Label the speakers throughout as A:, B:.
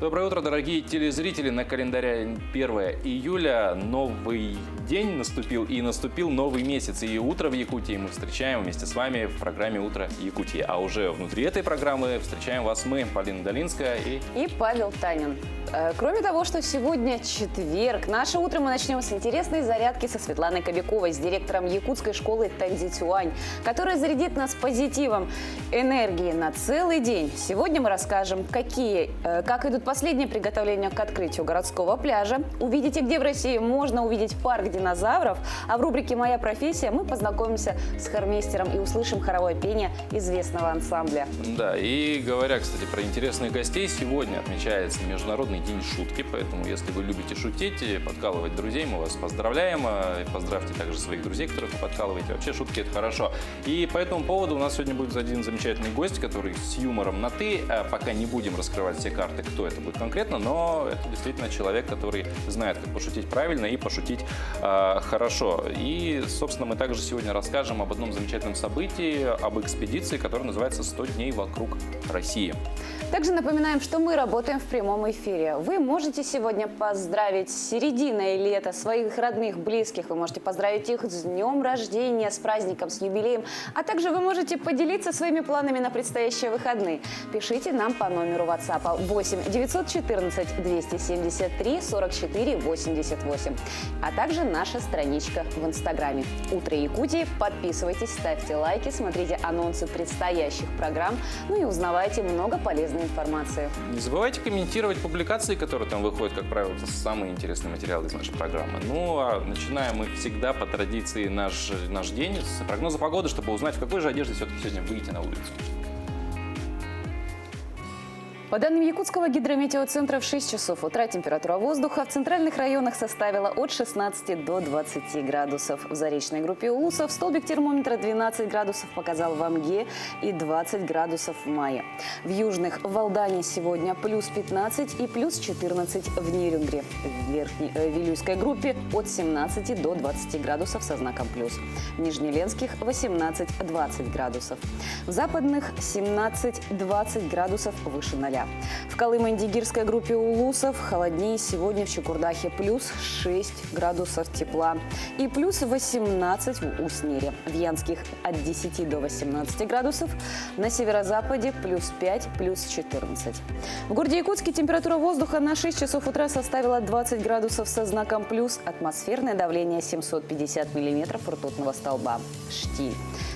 A: Доброе утро, дорогие телезрители. На календаре 1 июля новый день наступил и наступил новый месяц. И утро в Якутии мы встречаем вместе с вами в программе «Утро Якутии». А уже внутри этой программы встречаем вас мы, Полина Долинская и
B: Павел Танин. Кроме того, что сегодня четверг, наше утро мы начнем с интересной зарядки со Светланой Кобяковой, с директором якутской школы Танзитюань, которая зарядит нас позитивом, энергией на целый день. Сегодня мы расскажем, как идут последние приготовления к открытию городского пляжа. Увидите, где в России можно увидеть парк динозавров. А в рубрике «Моя профессия» мы познакомимся с хормейстером и услышим хоровое пение известного ансамбля.
A: Да, и говоря, кстати, про интересных гостей, сегодня отмечается Международный день шутки, поэтому если вы любите шутить и подкалывать друзей, мы вас поздравляем. Поздравьте также своих друзей, которых вы подкалываете. Вообще шутки — это хорошо. И по этому поводу у нас сегодня будет один замечательный гость, который с юмором на «ты». Пока не будем раскрывать все карты, кто это будет конкретно, но это действительно человек, который знает, как пошутить правильно и пошутить хорошо. И, собственно, мы также сегодня расскажем об одном замечательном событии, об экспедиции, которая называется «100 дней вокруг России».
B: Также напоминаем, что мы работаем в прямом эфире. Вы можете сегодня поздравить с серединой лета своих родных, близких. Вы можете поздравить их с днем рождения, с праздником, с юбилеем. А также вы можете поделиться своими планами на предстоящие выходные. Пишите нам по номеру WhatsApp 8 914 273 44 88. А также наша страничка в Инстаграме «Утро Якутии». Подписывайтесь, ставьте лайки, смотрите анонсы предстоящих программ, ну и узнавайте много полезной информации.
A: Не забывайте комментировать публикации, которые там выходят, как правило, это самые интересные материалы из нашей программы. Ну, а начинаем мы всегда по традиции наш день с прогноза погоды, чтобы узнать, в какой же одежде все-таки сегодня выйти на улицу.
B: По данным Якутского гидрометеоцентра, в 6 часов утра температура воздуха в центральных районах составила от 16 до 20 градусов. В заречной группе Улусов столбик термометра 12 градусов показал в Амге и 20 градусов в мае. В южных в Алдане сегодня плюс 15 и плюс 14 в Нерюнгре. В Вилюйской группе от 17 до 20 градусов со знаком плюс. В Нижнеленских 18-20 градусов. В западных 17-20 градусов выше 0. В Колымо-Индигирской группе Улусов холоднее сегодня в Чукурдахе плюс 6 градусов тепла и плюс 18 в Уснере. В Янских от 10 до 18 градусов. На северо-западе плюс 5, плюс 14. В городе Якутске температура воздуха на 6 часов утра составила 20 градусов со знаком плюс. Атмосферное давление 750 миллиметров ртутного столба. Штиль.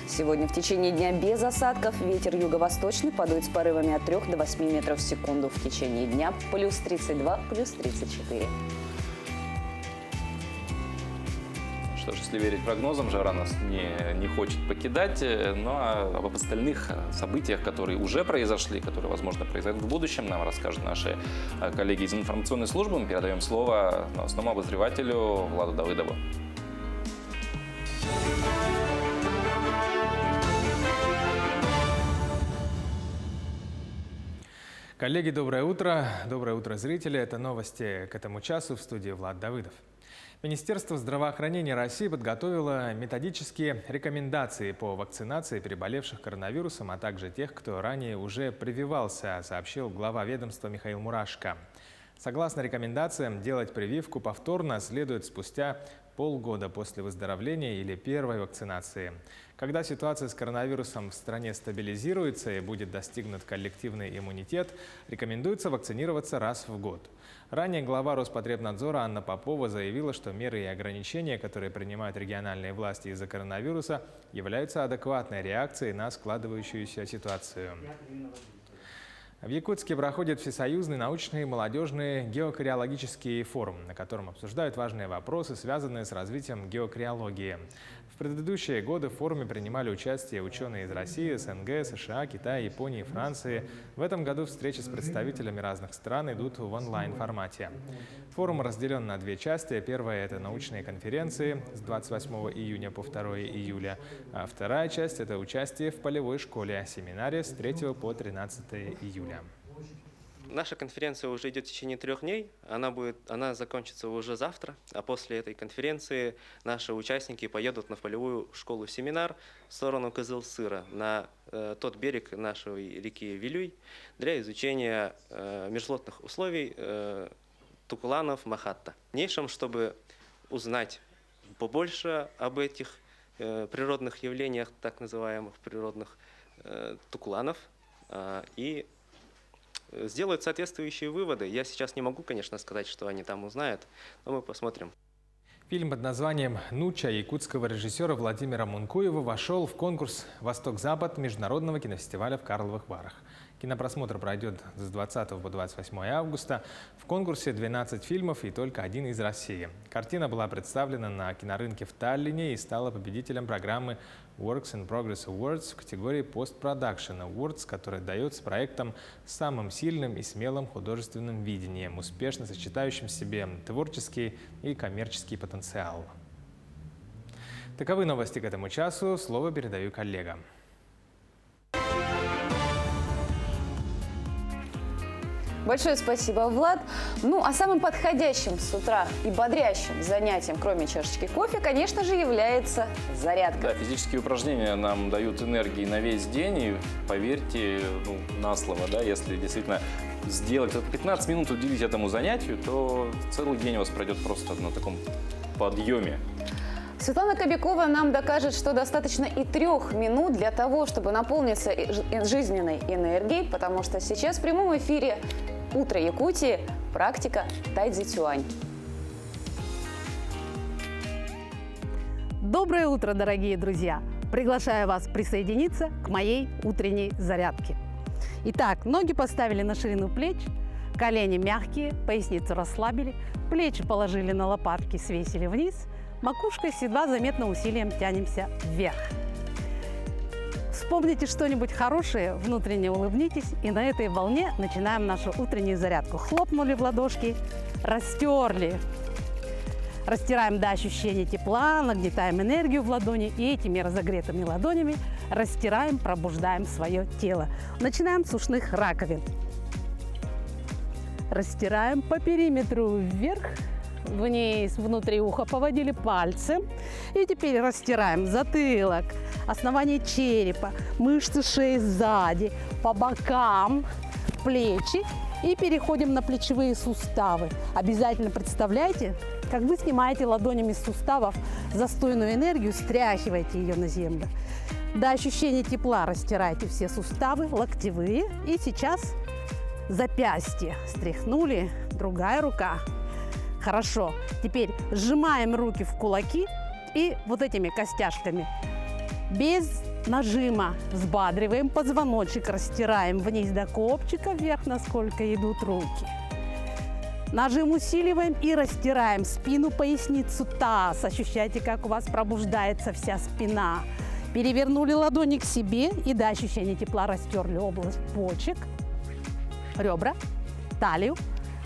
B: Сегодня в течение дня без осадков. Ветер юго-восточный подует с порывами от 3 до 8 метров в секунду. В течение дня плюс 32, плюс 34.
A: Что ж, если верить прогнозам, жара нас не хочет покидать. Ну а об остальных событиях, которые уже произошли, которые, возможно, произойдут в будущем, нам расскажут наши коллеги из информационной службы. Мы передаем слово новостному обозревателю Владу Давыдову.
C: Коллеги, доброе утро. Доброе утро, зрители. Это новости к этому часу, в студии Влад Давыдов. Министерство здравоохранения России подготовило методические рекомендации по вакцинации переболевших коронавирусом, а также тех, кто ранее уже прививался, сообщил глава ведомства Михаил Мурашко. Согласно рекомендациям, делать прививку повторно следует спустя полгода после выздоровления или первой вакцинации. Когда ситуация с коронавирусом в стране стабилизируется и будет достигнут коллективный иммунитет, рекомендуется вакцинироваться раз в год. Ранее глава Роспотребнадзора Анна Попова заявила, что меры и ограничения, которые принимают региональные власти из-за коронавируса, являются адекватной реакцией на складывающуюся ситуацию. В Якутске проходит Всесоюзный научный и молодежный геокариологический форум, на котором обсуждают важные вопросы, связанные с развитием геокариологии. В предыдущие годы в форуме принимали участие ученые из России, СНГ, США, Китая, Японии, Франции. В этом году встречи с представителями разных стран идут в онлайн-формате. Форум разделен на две части. Первая – это научные конференции с 28 июня по 2 июля. А вторая часть – это участие в полевой школе, семинаре с 3 по 13 июля.
D: Наша конференция уже идет в течение 3 дней. Она закончится уже завтра. А после этой конференции наши участники поедут на полевую школу-семинар в сторону Кызылсыра на тот берег нашей реки Вилюй для изучения межлодных условий тукуланов Махатта. В дальнейшем, чтобы узнать побольше об этих природных явлениях, так называемых природных тукуланов, и сделают соответствующие выводы. Я сейчас не могу, конечно, сказать, что они там узнают, но мы посмотрим.
C: Фильм под названием «Нуча» якутского режиссера Владимира Мункуева вошел в конкурс «Восток-Запад» Международного кинофестиваля в Карловых Варах. Кинопросмотр пройдет с 20 по 28 августа. В конкурсе 12 фильмов и только один из России. Картина была представлена на кинорынке в Таллине и стала победителем программы Works in Progress Awards в категории Post Production Awards, которая дается проектам с самым сильным и смелым художественным видением, успешно сочетающим в себе творческий и коммерческий потенциал. Таковы новости к этому часу. Слово передаю коллегам.
B: Большое спасибо, Влад. Ну, а самым подходящим с утра и бодрящим занятием, кроме чашечки кофе, конечно же, является зарядка.
A: Да, физические упражнения нам дают энергии на весь день, и поверьте, на слово, да, если действительно сделать 15 минут, уделить этому занятию, то целый день у вас пройдет просто на таком подъеме.
B: Светлана Кобякова нам докажет, что достаточно и 3 минут для того, чтобы наполниться жизненной энергией, потому что сейчас в прямом эфире «Утро Якутии» практика Тайцзи Цюань.
E: Доброе утро, дорогие друзья! Приглашаю вас присоединиться к моей утренней зарядке. Итак, ноги поставили на ширину плеч, колени мягкие, поясницу расслабили, плечи положили на лопатки, свесили вниз, макушкой с едва заметным усилием тянемся вверх. Вспомните что-нибудь хорошее, внутренне улыбнитесь, и на этой волне начинаем нашу утреннюю зарядку. Хлопнули в ладошки, растерли. Растираем до ощущения тепла, нагнетаем энергию в ладони, и этими разогретыми ладонями растираем, пробуждаем свое тело. Начинаем с ушных раковин. Растираем по периметру вверх, вниз, внутри уха поводили пальцы. И теперь растираем затылок, основание черепа, мышцы шеи сзади, по бокам, плечи. И переходим на плечевые суставы. Обязательно представляйте, как вы снимаете ладонями с суставов застойную энергию, стряхиваете ее на землю. До ощущения тепла растирайте все суставы, локтевые. И сейчас запястье стряхнули, другая рука. Хорошо. Теперь сжимаем руки в кулаки и вот этими костяшками без нажима взбадриваем позвоночник, растираем вниз до копчика, вверх, насколько идут руки. Нажим усиливаем и растираем спину, поясницу, таз. Ощущайте, как у вас пробуждается вся спина. Перевернули ладони к себе и до ощущения тепла растерли область почек, ребра, талию,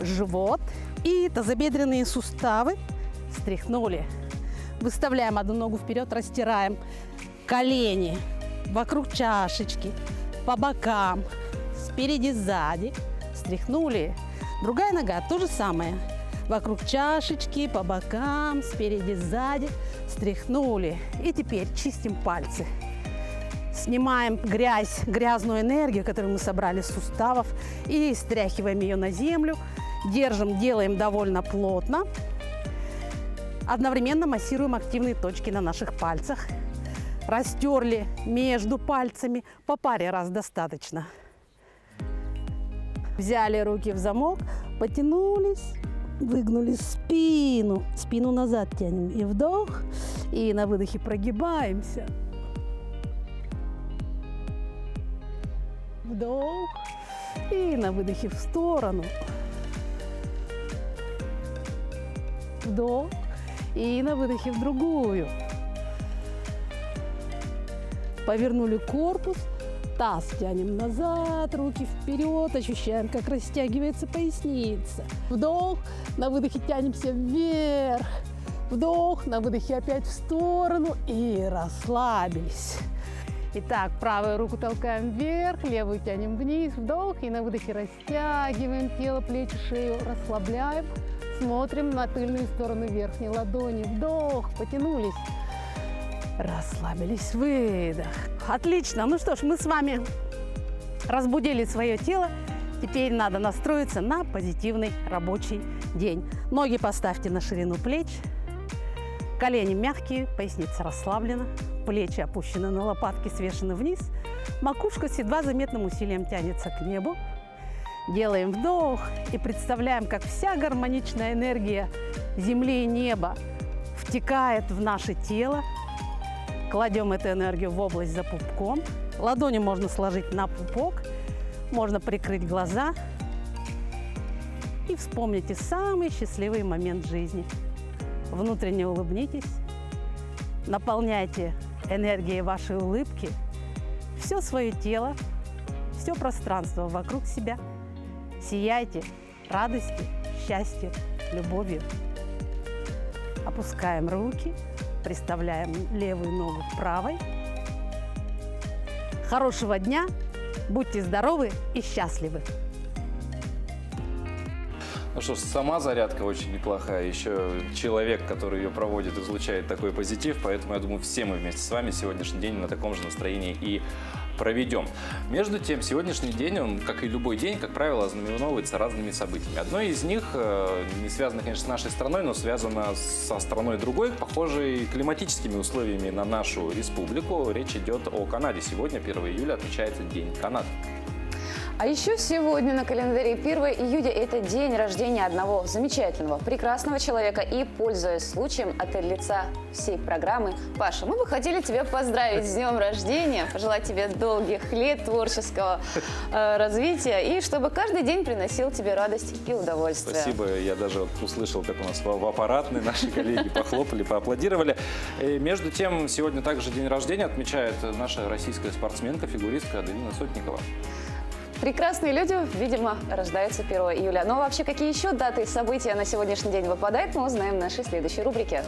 E: живот и тазобедренные суставы. Стряхнули. Выставляем одну ногу вперед, растираем колени вокруг чашечки, по бокам, спереди, сзади. Стряхнули. Другая нога то же самое. Вокруг чашечки, по бокам, спереди, сзади. Стряхнули. И теперь чистим пальцы. Снимаем грязь, грязную энергию, которую мы собрали с суставов, и стряхиваем ее на землю. Держим, делаем довольно плотно. Одновременно массируем активные точки на наших пальцах. Растерли между пальцами, по паре раз достаточно. Взяли руки в замок, потянулись, выгнули спину. Спину назад тянем. И вдох, и на выдохе прогибаемся. Вдох, и на выдохе в сторону. Вдох, и на выдохе в другую. Повернули корпус, таз тянем назад, руки вперед, ощущаем, как растягивается поясница. Вдох, на выдохе тянемся вверх. Вдох, на выдохе опять в сторону и расслабились. Итак, правую руку толкаем вверх, левую тянем вниз, вдох, и на выдохе растягиваем тело, плечи, шею, расслабляем. Смотрим на тыльную сторону верхней ладони. Вдох, потянулись. Расслабились. Выдох. Отлично. Ну что ж, мы с вами разбудили свое тело. Теперь надо настроиться на позитивный рабочий день. Ноги поставьте на ширину плеч. Колени мягкие, поясница расслаблена. Плечи опущены на лопатки, свешены вниз. Макушка с едва заметным усилием тянется к небу. Делаем вдох и представляем, как вся гармоничная энергия земли и неба втекает в наше тело. Кладем эту энергию в область за пупком. Ладони можно сложить на пупок, можно прикрыть глаза и вспомните самый счастливый момент жизни. Внутренне улыбнитесь, наполняйте энергией вашей улыбки все свое тело, все пространство вокруг себя. Сияйте радостью, счастьем, любовью. Опускаем руки, приставляем левую ногу к правой. Хорошего дня, будьте здоровы и счастливы.
A: Ну что ж, сама зарядка очень неплохая. Еще человек, который ее проводит, излучает такой позитив. Поэтому, я думаю, все мы вместе с вами сегодняшний день на таком же настроении и проведем. Между тем, сегодняшний день, он, как и любой день, как правило, ознаменовывается разными событиями. Одно из них, не связано, конечно, с нашей страной, но связано со страной другой, похожей климатическими условиями на нашу республику. Речь идет о Канаде. Сегодня, 1 июля, отмечается День Канады.
B: А еще сегодня на календаре 1 июля – это день рождения одного замечательного, прекрасного человека. И, пользуясь случаем, от лица всей программы, Паша, мы бы хотели тебя поздравить с днем рождения, пожелать тебе долгих лет творческого развития и чтобы каждый день приносил тебе радость и удовольствие.
A: Спасибо. Я даже вот услышал, как у нас в аппаратной наши коллеги похлопали, поаплодировали. И между тем, сегодня также день рождения отмечает наша российская спортсменка, фигуристка Аделина Сотникова.
B: Прекрасные люди, видимо, рождаются 1 июля. Но вообще, какие еще даты и события на сегодняшний день выпадают, мы узнаем в нашей следующей рубрике.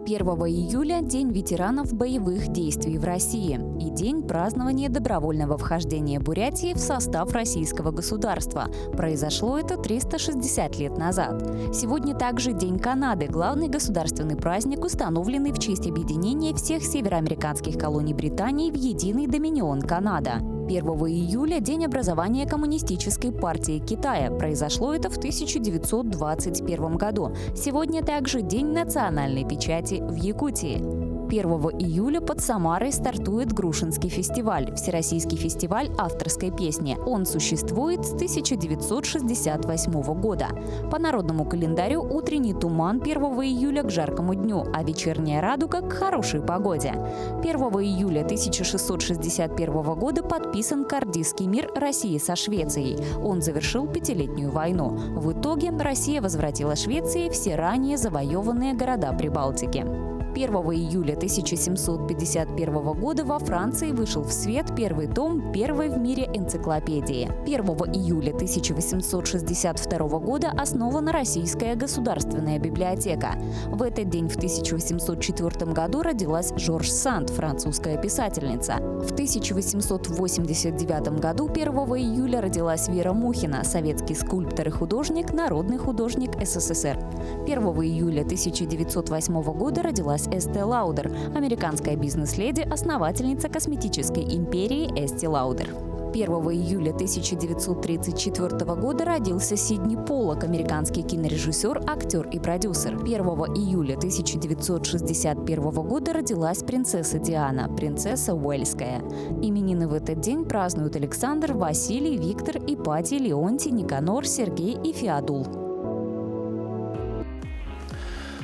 F: 1 июля – День ветеранов боевых действий в России и день празднования добровольного вхождения Бурятии в состав российского государства. Произошло это 360 лет назад. Сегодня также День Канады – главный государственный праздник, установленный в честь объединения всех североамериканских колоний Британии в единый доминион Канада. 1 июля – день образования Коммунистической партии Китая. Произошло это в 1921 году. Сегодня также День национальной печати в Якутии. 1 июля под Самарой стартует Грушинский фестиваль – всероссийский фестиваль авторской песни. Он существует с 1968 года. По народному календарю утренний туман 1 июля к жаркому дню, а вечерняя радуга к хорошей погоде. 1 июля 1661 года подписан Кардизский мир России со Швецией. Он завершил пятилетнюю войну. В итоге Россия возвратила Швеции все ранее завоеванные города Прибалтики. 1 июля 1751 года во Франции вышел в свет первый том первой в мире энциклопедии. 1 июля 1862 года основана Российская государственная библиотека. В этот день в 1804 году родилась Жорж Санд, французская писательница. В 1889 году 1 июля родилась Вера Мухина, советский скульптор и художник, народный художник СССР. 1 июля 1908 года родилась Эсте Лаудер, американская бизнес-леди, основательница косметической империи Эсте Лаудер. 1 июля 1934 года родился Сидни Поллак, американский кинорежиссер, актер и продюсер. 1 июля 1961 года родилась принцесса Диана, принцесса Уэльская. Именины в этот день празднуют Александр, Василий, Виктор, Ипатий, Леонтий, Никанор, Сергей и Феодул.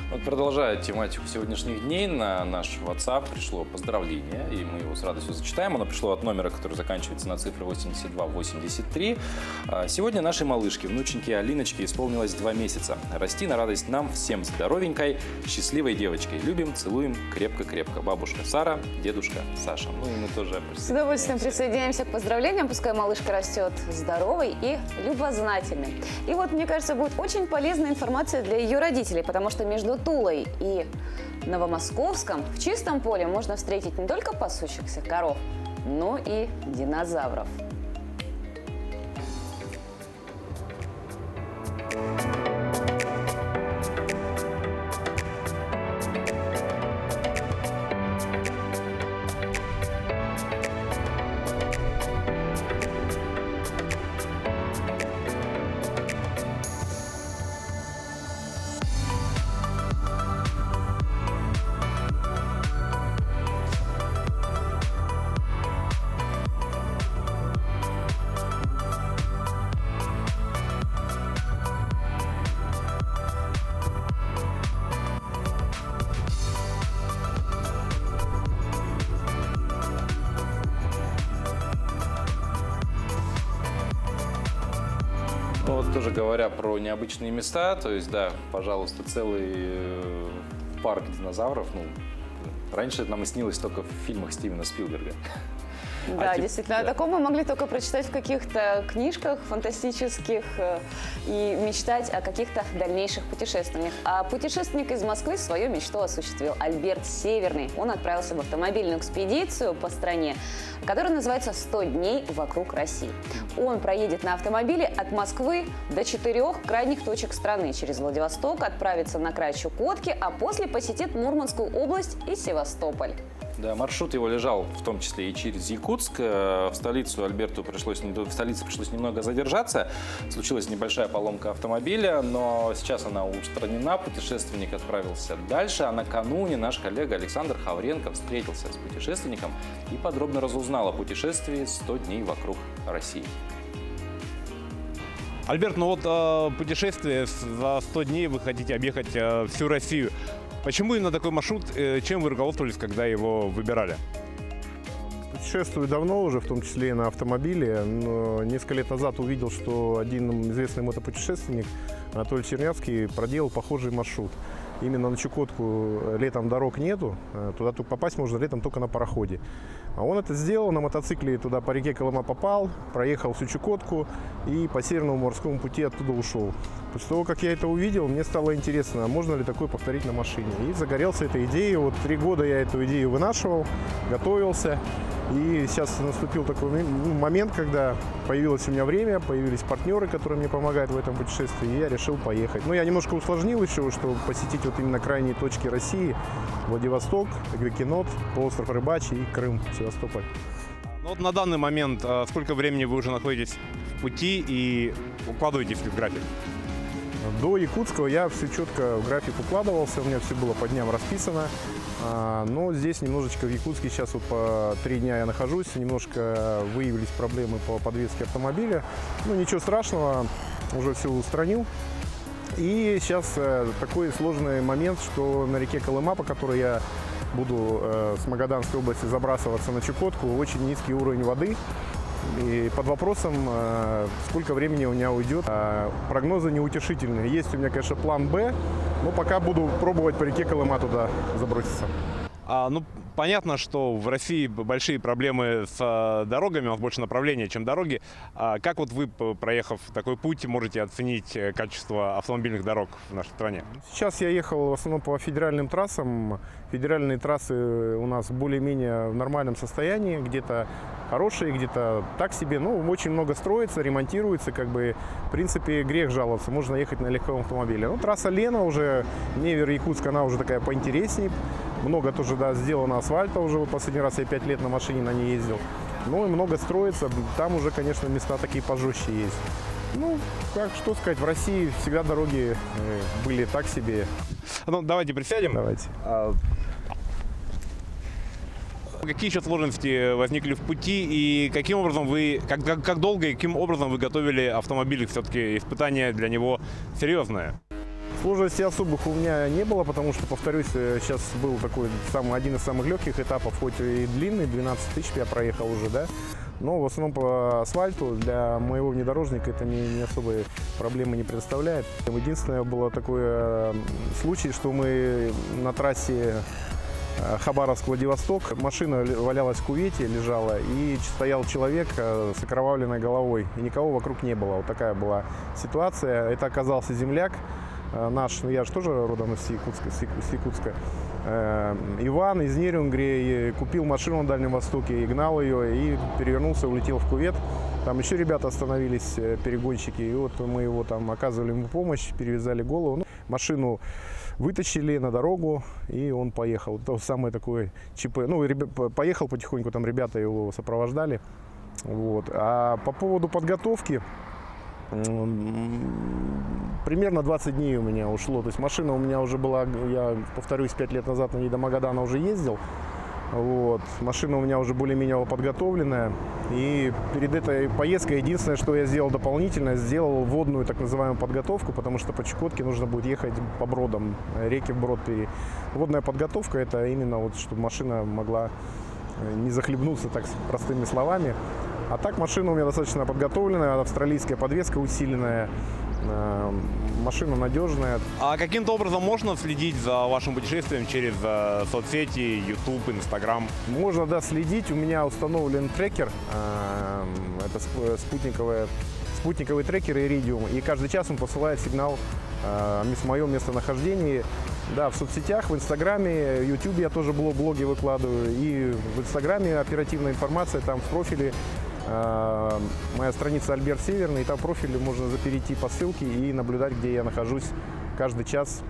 A: Вот продолжая тематику сегодняшних дней, на наш WhatsApp пришло поздравление, и мы его с радостью зачитаем. Оно пришло от номера, который заканчивается на цифре 8283. Сегодня нашей малышке, внученьке Алиночке, исполнилось 2 месяца. Расти на радость нам всем здоровенькой, счастливой девочкой. Любим, целуем крепко-крепко. Бабушка Сара, дедушка Саша. Ну и мы тоже
B: с удовольствием присоединяемся к поздравлениям. Пускай малышка растет здоровой и любознательной. И вот, мне кажется, будет очень полезная информация для ее родителей, потому что между Тулой и Новомосковском в чистом поле можно встретить не только пасущихся коров, но и динозавров.
A: Ну, вот тоже говоря про необычные места, то есть, да, пожалуйста, целый парк динозавров, ну, раньше нам и снилось только в фильмах Стивена Спилберга.
B: Да, действительно. О таком мы могли только прочитать в каких-то книжках фантастических и мечтать о каких-то дальнейших путешествиях. А путешественник из Москвы свою мечту осуществил. Альберт Северный. Он отправился в автомобильную экспедицию по стране, которая называется «100 дней вокруг России». Он проедет на автомобиле от Москвы до 4 крайних точек страны. Через Владивосток отправится на край Чукотки, а после посетит Мурманскую область и Севастополь.
A: Да, маршрут его лежал в том числе и через Якутск. В столице пришлось немного задержаться. Случилась небольшая поломка автомобиля, но сейчас она устранена. Путешественник отправился дальше, а накануне наш коллега Александр Хавренко встретился с путешественником и подробно разузнал о путешествии 100 дней вокруг России.
G: Альберт, ну вот путешествие за 100 дней вы хотите объехать всю Россию. Почему именно такой маршрут? Чем вы руководствовались, когда его выбирали?
H: Путешествую давно уже, в том числе и на автомобиле. Но несколько лет назад увидел, что один известный мотопутешественник, Анатолий Чернявский, проделал похожий маршрут. Именно на Чукотку летом дорог нету, туда попасть можно летом только на пароходе. А он это сделал, на мотоцикле туда по реке Колыма попал, проехал всю Чукотку и по Северному морскому пути оттуда ушел. После того, как я это увидел, мне стало интересно, можно ли такое повторить на машине. И загорелся этой идеей. Вот 3 года я эту идею вынашивал, готовился. И сейчас наступил такой момент, когда появилось у меня время, появились партнеры, которые мне помогают в этом путешествии, и я решил поехать. Но я немножко усложнил еще, чтобы посетить вот именно крайние точки России: Владивосток, Грекинот, полуостров Рыбачий и Крым, Севастополь.
G: Ну вот на данный момент сколько времени вы уже находитесь в пути и укладываетесь в график?
H: До Якутского я все четко в график укладывался, у меня все было по дням расписано. Но здесь немножечко в Якутске сейчас вот по 3 дня я нахожусь, немножко выявились проблемы по подвеске автомобиля. Ну ничего страшного, уже все устранил. И сейчас такой сложный момент, что на реке Колыма, по которой я буду с Магаданской области забрасываться на Чукотку, очень низкий уровень воды. И под вопросом, сколько времени у меня уйдет. Прогнозы неутешительные. Есть у меня, конечно, план «Б», но пока буду пробовать по реке Колыма туда заброситься.
G: Ну, понятно, что в России большие проблемы с дорогами, у нас больше направления, чем дороги. Как вот вы, проехав такой путь, можете оценить качество автомобильных дорог в нашей стране?
H: Сейчас я ехал в основном по федеральным трассам. Федеральные трассы у нас более-менее в нормальном состоянии, где-то хорошие, где-то так себе. Ну, очень много строится, ремонтируется, как бы, в принципе, грех жаловаться, можно ехать на легковом автомобиле. Ну, трасса Лена уже, Невер-Якутск, она уже такая поинтереснее. Много тоже, да, сделано асфальта уже, последний раз я 5 лет на машине на ней ездил. Ну, и много строится, там уже, конечно, места такие пожестче есть. Ну, что сказать, в России всегда дороги были так себе.
G: Ну, давайте присядем.
H: Давайте.
G: Какие еще сложности возникли в пути и каким образом как долго и каким образом вы готовили автомобиль? Все-таки испытание для него серьезное.
H: Сложностей особых у меня не было, потому что, повторюсь, сейчас был такой один из самых легких этапов, хоть и длинный, 12 тысяч я проехал уже, да, но в основном по асфальту для моего внедорожника это не особой проблемы не представляет. Единственное, был такой случай, что мы на трассе Хабаровск-Владивосток, машина валялась в кювете, лежала, и стоял человек с окровавленной головой, и никого вокруг не было. Вот такая была ситуация. Это оказался земляк наш, я же тоже родом из Якутска, Иван из Нерюнгри, купил машину на Дальнем Востоке и гнал ее, и перевернулся, улетел в кювет. Там еще ребята остановились, перегонщики, и вот мы его там оказывали ему помощь, перевязали голову. Машину вытащили на дорогу, и он поехал. То самое такое ЧП. Ну, поехал потихоньку, там ребята его сопровождали. Вот. А по поводу подготовки, примерно 20 дней у меня ушло. То есть машина у меня уже была, я повторюсь, 5 лет назад на ней до Магадана уже ездил. Вот. Машина у меня уже более-менее подготовленная. И перед этой поездкой единственное, что я сделал дополнительно, сделал водную так называемую подготовку, потому что по Чукотке нужно будет ехать по бродам, реки вброд. Водная подготовка — это именно вот, чтобы машина могла не захлебнуться, так простыми словами. А так машина у меня достаточно подготовленная, австралийская подвеска усиленная, машина надежная.
G: А каким-то образом можно следить за вашим путешествием через соцсети, YouTube, Instagram?
H: Можно, да, следить. У меня установлен трекер, это спутниковый трекер Iridium, и каждый час он посылает сигнал о моем местонахождении. Да, в соцсетях, в Инстаграме, в Ютубе я тоже блоги выкладываю, и в Инстаграме оперативная информация, там в профиле моя страница Альберт Северный, и там в профиле можно перейти по ссылке и наблюдать, где я нахожусь. Каждый час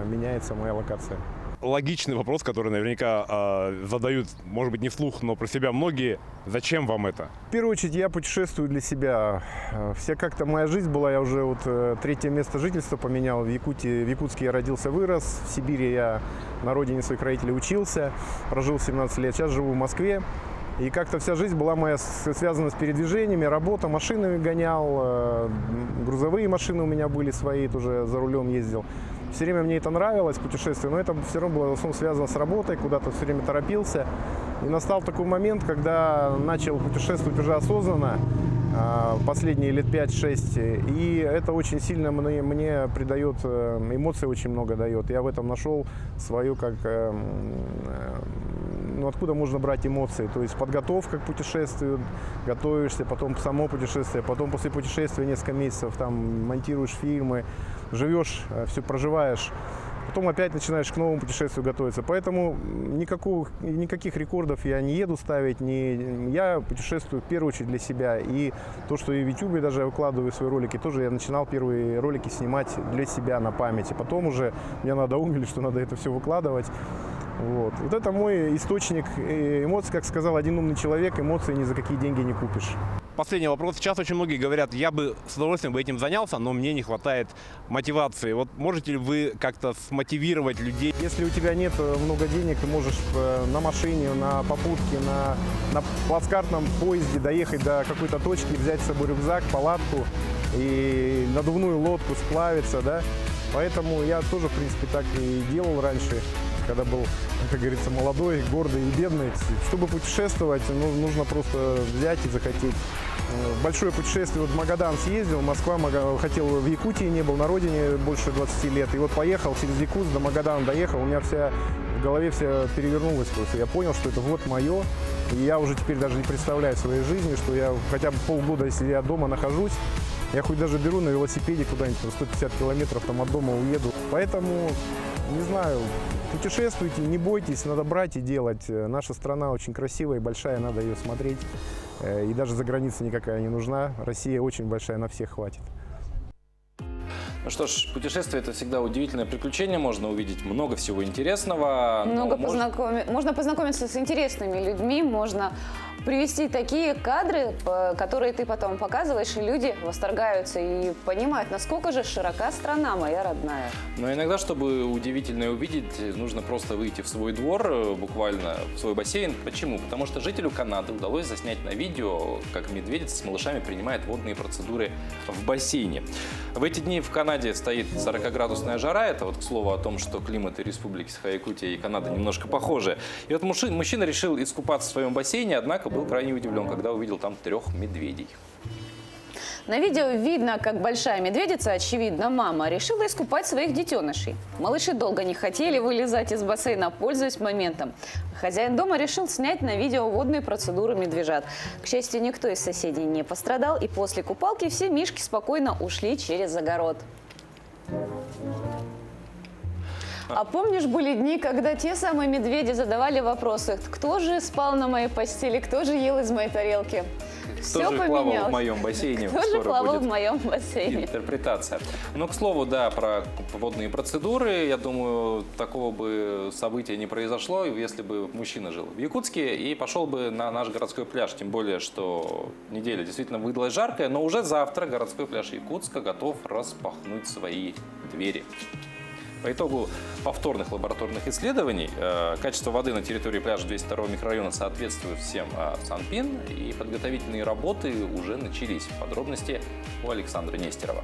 H: меняется моя локация.
G: Логичный вопрос, который наверняка задают, может быть, не вслух, но про себя многие. Зачем вам это?
H: В первую очередь я путешествую для себя. Вся как-то моя жизнь была, я уже третье место жительства поменял в Якутии. В Якутске я родился, вырос. В Сибири я на родине своих родителей учился, прожил 17 лет. Сейчас живу в Москве. И как-то вся жизнь была моя связана с передвижениями, работа, машины гонял, грузовые машины у меня были свои, тоже за рулем ездил. Все время мне это нравилось, путешествие, но это все равно было в основном связано с работой, куда-то все время торопился. И настал такой момент, когда начал путешествовать уже осознанно, последние лет 5-6, и это очень сильно мне придает, эмоций очень много дает. Я в этом нашел свою, откуда можно брать эмоции, то есть подготовка к путешествию, готовишься, потом само путешествие, потом после путешествия несколько месяцев там монтируешь фильмы, живешь, все проживаешь. Потом опять начинаешь к новому путешествию готовиться. Поэтому никаких рекордов я не еду ставить. Я путешествую в первую очередь для себя. И то, что и в YouTube даже я выкладываю свои ролики, тоже я начинал первые ролики снимать для себя на память. И потом уже меня надоумили, что надо это все выкладывать. Вот это мой источник эмоций. Как сказал один умный человек, эмоции ни за какие деньги не купишь.
G: Последний вопрос. Сейчас очень многие говорят, я бы с удовольствием этим занялся, но мне не хватает мотивации. Вот можете ли вы как-то смотивировать людей?
H: Если у тебя нет много денег, ты можешь на машине, на попутке, на плацкартном поезде доехать до какой-то точки, взять с собой рюкзак, палатку и надувную лодку, сплавиться, да. Поэтому я тоже, в принципе, так и делал раньше, когда был, как говорится, молодой, гордый и бедный. Чтобы путешествовать, нужно просто взять и захотеть. Большое путешествие, в Магадан съездил, Москва, хотел в Якутии, не был на родине больше 20 лет. И вот поехал через Якутск, до Магадана доехал, у меня в голове вся перевернулась просто. Я понял, что это вот мое, и я уже теперь даже не представляю своей жизни, что я хотя бы полгода, если я дома нахожусь, я хоть даже беру на велосипеде куда-нибудь, 150 километров там от дома уеду. Поэтому, не знаю, путешествуйте, не бойтесь, надо брать и делать. Наша страна очень красивая и большая, надо ее смотреть. И даже за границей никакая не нужна. Россия очень большая, на всех хватит.
A: Ну что ж, путешествие – это всегда удивительное приключение, можно увидеть много всего интересного.
B: Можно познакомиться с интересными людьми, можно привести такие кадры, которые ты потом показываешь, и люди восторгаются и понимают, насколько же широка страна моя родная.
A: Но иногда, чтобы удивительное увидеть, нужно просто выйти в свой двор, буквально в свой бассейн. Почему? Потому что жителю Канады удалось заснять на видео, как медведица с малышами принимает водные процедуры в бассейне. В эти дни в Канаде стоит 40-градусная жара. Это вот к слову о том, что климаты республики Саха-Якутия и Канады немножко похожи. И вот мужчина решил искупаться в своем бассейне, однако был крайне удивлен, когда увидел там 3 медведей.
B: На видео видно, как большая медведица, очевидно, мама, решила искупать своих детенышей. Малыши долго не хотели вылезать из бассейна, пользуясь моментом. Хозяин дома решил снять на видео водные процедуры медвежат. К счастью, никто из соседей не пострадал, и после купалки все мишки спокойно ушли через огород. А помнишь, были дни, когда те самые медведи задавали вопросы, кто же спал на моей постели, кто же ел из моей тарелки?
A: Кто же плавал в моем бассейне?
B: Кто же плавал в моем бассейне?
A: Интерпретация. Но, к слову, да, про водные процедуры, я думаю, такого бы события не произошло, если бы мужчина жил в Якутске и пошел бы на наш городской пляж. Тем более, что неделя действительно выдалась жаркая, но уже завтра городской пляж Якутска готов распахнуть свои двери. По итогу повторных лабораторных исследований качество воды на территории пляжа 202 микрорайона соответствует всем Санпин, и подготовительные работы уже начались. Подробности у Александра Нестерова.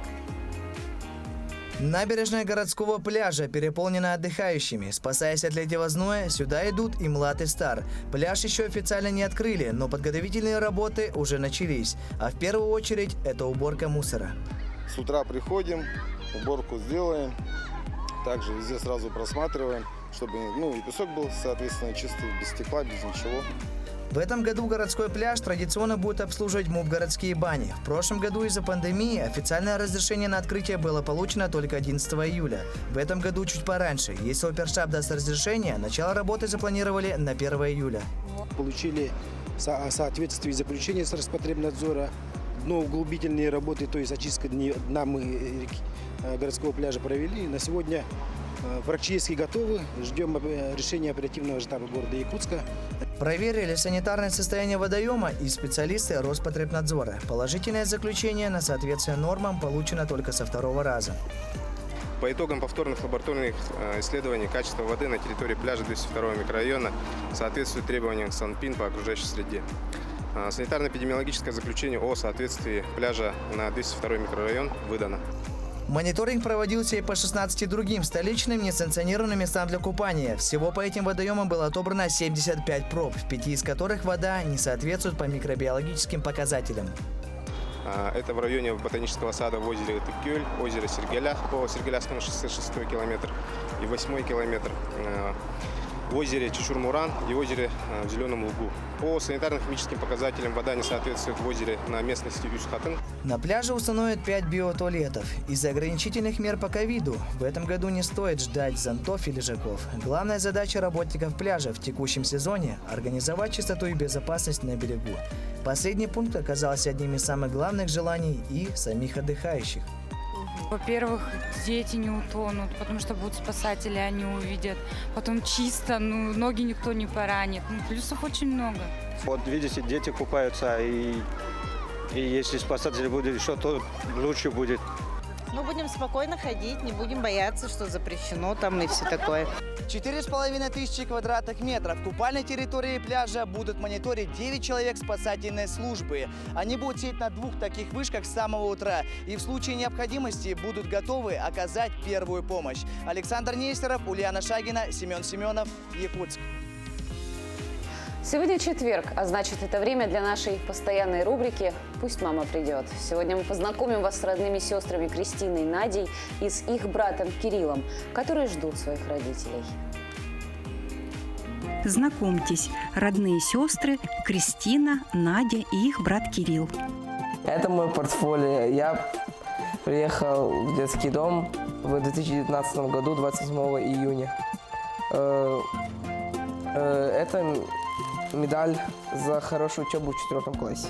I: Набережная городского пляжа переполнена отдыхающими. Спасаясь от летнего зноя, сюда идут и млад, и стар. Пляж еще официально не открыли, но подготовительные работы уже начались. А в первую очередь это уборка мусора.
J: С утра приходим, уборку сделаем, также везде сразу просматриваем, чтобы и песок был, соответственно, чистый, без стекла, без ничего.
I: В этом году городской пляж традиционно будет обслуживать МУП «Городские бани». В прошлом году из-за пандемии официальное разрешение на открытие было получено только 11 июля. В этом году чуть пораньше. Если оперштаб даст разрешение, начало работы запланировали на 1 июля.
K: Получили соответствие заключения с Роспотребнадзора, дноуглубительные работы, то есть очистка дна мы городского пляжа провели. На сегодня практически готовы. Ждем решения оперативного штаба города Якутска.
I: Проверили санитарное состояние водоема и специалисты Роспотребнадзора. Положительное заключение на соответствие нормам получено только со 2-го раза.
J: По итогам повторных лабораторных исследований качество воды на территории пляжа 202 микрорайона соответствует требованиям Санпин по окружающей среде. Санитарно-эпидемиологическое заключение о соответствии пляжа на 202 микрорайон выдано.
I: Мониторинг проводился и по 16 другим столичным несанкционированным местам для купания. Всего по этим водоемам было отобрано 75 проб, в 5 из которых вода не соответствует по микробиологическим показателям.
J: Это в районе Ботанического сада в озере Тыккёль, озеро Сергеля по Сергеляцкому шоссе 6 километр и 8 километр, в озере Чучур-Муран и озере в Зеленом Лугу. По санитарно-химическим показателям вода не соответствует в озере на местности Юсхатын.
I: На пляже установят 5 биотуалетов. Из-за ограничительных мер по ковиду в этом году не стоит ждать зонтов и лежаков. Главная задача работников пляжа в текущем сезоне – организовать чистоту и безопасность на берегу. Последний пункт оказался одним из самых главных желаний и самих отдыхающих.
L: Во-первых, дети не утонут, потому что будут спасатели, они увидят. Потом чисто, ноги никто не поранит. Плюсов очень много.
M: Вот видите, дети купаются, и если спасатели будут еще, то лучше будет.
N: Будем спокойно ходить, не будем бояться, что запрещено там и все такое.
I: 4500 квадратных метров купальной территории пляжа будут мониторить 9 человек спасательной службы. Они будут сидеть на 2 таких вышках с самого утра и в случае необходимости будут готовы оказать первую помощь. Александр Нестеров, Ульяна Шагина, Семен Семенов, Якутск.
B: Сегодня четверг, а значит, это время для нашей постоянной рубрики «Пусть мама придет». Сегодня мы познакомим вас с родными сестрами Кристиной и Надей и с их братом Кириллом, которые ждут своих родителей.
O: Знакомьтесь, родные сестры Кристина, Надя и их брат Кирилл.
P: Это мой портфолио. Я приехал в детский дом в 2019 году, 28 июня. Это медаль за хорошую учебу в 4 классе.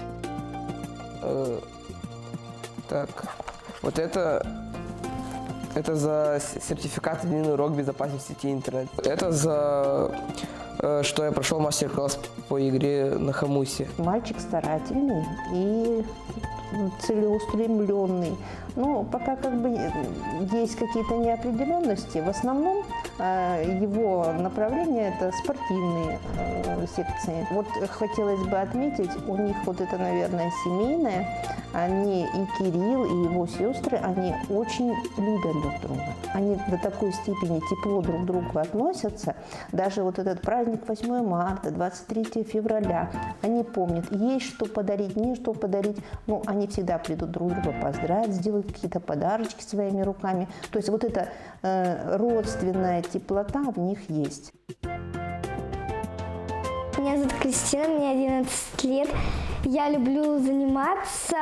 P: Так, вот это за сертификат «Длинный урок безопасности сети интернет». Это за что я прошел мастер-класс по игре на хомусе.
E: Мальчик старательный и целеустремленный. Но пока есть какие-то неопределенности. В основном его направление – это спортивные секции. Вот хотелось бы отметить, у них это, наверное, семейное. Они, и Кирилл, и его сестры, они очень любят друг друга. Они до такой степени тепло друг к другу относятся. Даже этот праздник 8 марта, 23 февраля, они помнят, есть что подарить, не что подарить. Но они всегда придут друг друга поздравить, сделают какие-то подарочки своими руками. То есть эта родственная теплота в них есть.
Q: Меня зовут Кристина, мне 11 лет. Я люблю заниматься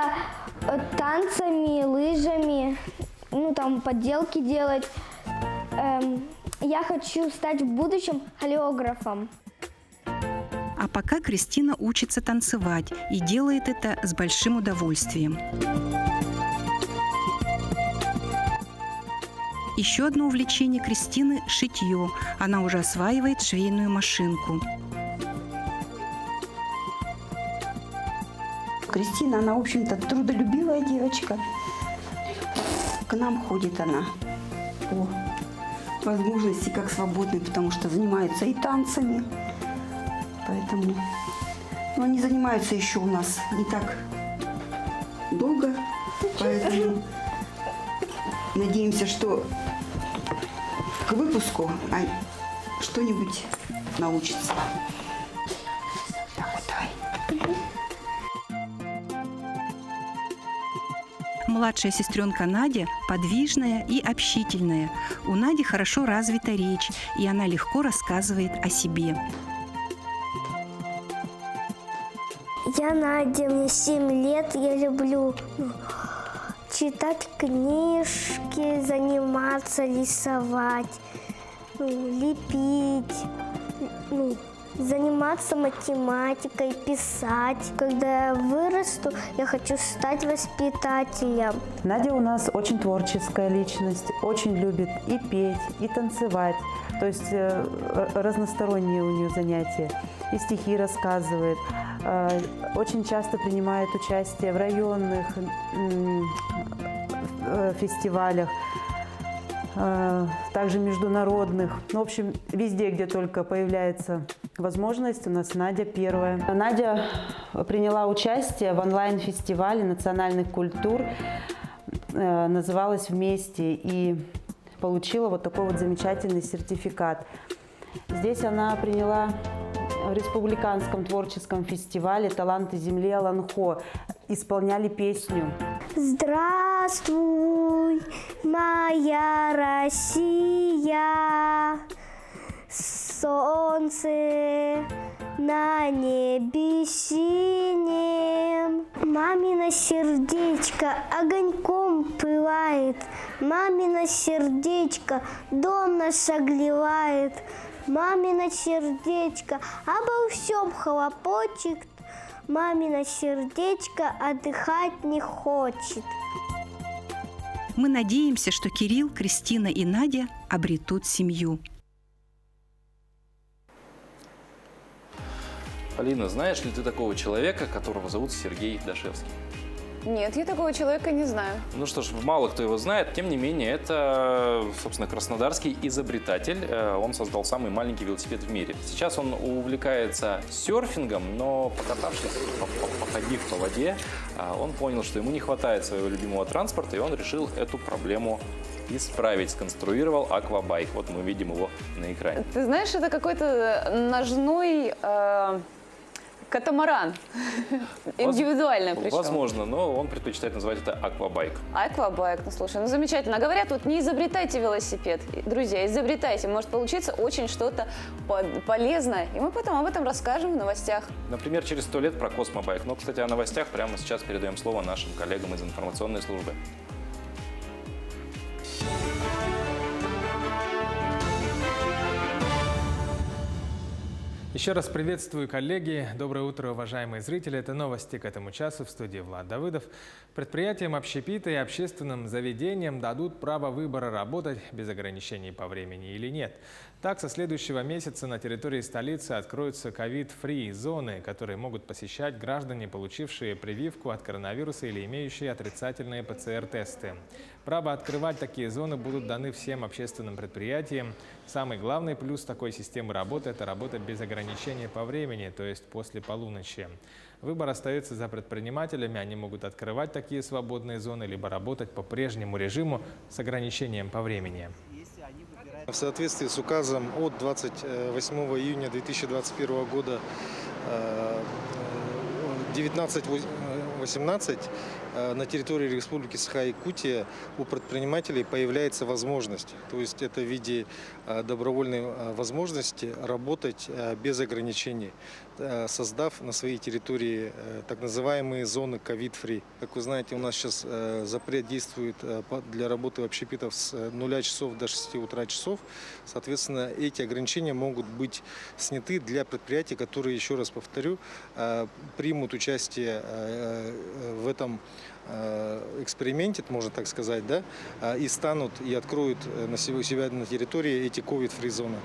Q: танцами, лыжами, подделки делать. Я хочу стать в будущем хореографом.
O: А пока Кристина учится танцевать и делает это с большим удовольствием. Еще одно увлечение Кристины – шитье. Она уже осваивает швейную машинку.
R: Кристина, она, в общем-то, трудолюбивая девочка. К нам ходит она по возможности как свободной, потому что занимается и танцами. Поэтому они занимаются еще у нас не так долго, поэтому Надеемся, что к выпуску что-нибудь научится. Давай.
O: Младшая сестренка Надя подвижная и общительная. У Нади хорошо развита речь, и она легко рассказывает о себе.
Q: Я Надя, мне 7 лет, я люблю читать книжки, заниматься, рисовать, лепить, заниматься математикой, писать. Когда я вырасту, я хочу стать воспитателем.
S: Надя у нас очень творческая личность, очень любит и петь, и танцевать. То есть разносторонние у нее занятия. И стихи рассказывает. Очень часто принимает участие в районных фестивалях, также международных. В общем, везде, где только появляется возможность, у нас Надя первая. Надя приняла участие в онлайн-фестивале национальных культур, называлась «Вместе», и получила вот такой вот замечательный сертификат. Здесь она приняла в республиканском творческом фестивале «Таланты земли Аланхо». Исполняли песню.
Q: Здравствуй, моя Россия, солнце на небе синем. Мамино сердечко огоньком пылает, мамино сердечко дом наш согревает. Мамино сердечко обо всем хлопочет, мамино сердечко отдыхать не хочет.
O: Мы надеемся, что Кирилл, Кристина и Надя обретут семью.
A: Полина, знаешь ли ты такого человека, которого зовут Сергей Дашевский?
B: Нет, я такого человека не знаю.
A: Ну что ж, мало кто его знает, тем не менее, это, собственно, краснодарский изобретатель. Он создал самый маленький велосипед в мире. Сейчас он увлекается серфингом, но покатавшись, походив по воде, он понял, что ему не хватает своего любимого транспорта, и он решил эту проблему исправить, сконструировал аквабайк. Вот мы видим его на экране.
B: Ты знаешь, это какой-то ножной катамаран. Индивидуально причем.
A: Возможно, но он предпочитает называть это аквабайк.
B: Аквабайк, ну слушай, ну замечательно. А говорят, вот не изобретайте велосипед. Друзья, изобретайте. Может получиться очень что-то полезное. И мы потом об этом расскажем в новостях.
A: Например, через 100 лет про космобайк. Но, кстати, о новостях прямо сейчас передаем слово нашим коллегам из информационной службы.
C: Еще раз приветствую, коллеги. Доброе утро, уважаемые зрители. Это новости к этому часу в студии Влад Давыдов. Предприятиям общепита и общественным заведениям дадут право выбора работать без ограничений по времени или нет. Так, со следующего месяца на территории столицы откроются ковид-фри зоны, которые могут посещать граждане, получившие прививку от коронавируса или имеющие отрицательные ПЦР-тесты. Право открывать такие зоны будут даны всем общественным предприятиям. Самый главный плюс такой системы работы – это работа без ограничений по времени, то есть после полуночи. Выбор остается за предпринимателями. Они могут открывать такие свободные зоны, либо работать по прежнему режиму с ограничением по времени.
T: В соответствии с указом от 28 июня 2021 года 1918 на территории Республики Саха-Якутия у предпринимателей появляется возможность, то есть это в виде добровольной возможности работать без ограничений, создав на своей территории так называемые зоны ковид-фри. Как вы знаете, у нас сейчас запрет действует для работы общепитов с 0 часов до 6 утра часов. Соответственно, эти ограничения могут быть сняты для предприятий, которые, еще раз повторю, примут участие в этом эксперименте, можно так сказать, да, и станут и откроют у себя на территории эти ковид-фри зоны.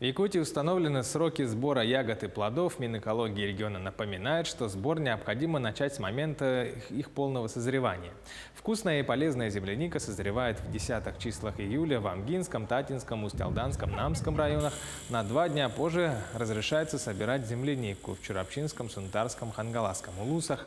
C: В Якутии установлены сроки сбора ягод и плодов. Минэкологии региона напоминает, что сбор необходимо начать с момента их полного созревания. Вкусная и полезная земляника созревает в десятых числах июля в Амгинском, Татинском, Усть-Алданском, Намском районах. На 2 дня позже разрешается собирать землянику в Чурапчинском, Сунтарском, Хангаласском улусах.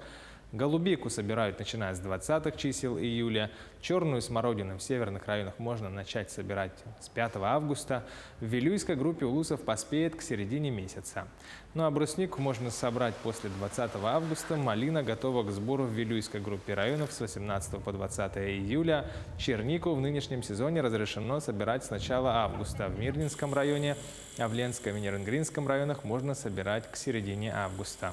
C: Голубику собирают начиная с 20-х чисел июля. Черную смородину в северных районах можно начать собирать с 5 августа. В вилюйской группе улусов поспеет к середине месяца. Ну а бруснику можно собрать после 20 августа. Малина готова к сбору в вилюйской группе районов с 18 по 20 июля. Чернику в нынешнем сезоне разрешено собирать с начала августа. В Мирнинском районе, а в Ленском и Нернгринском районах можно собирать к середине августа.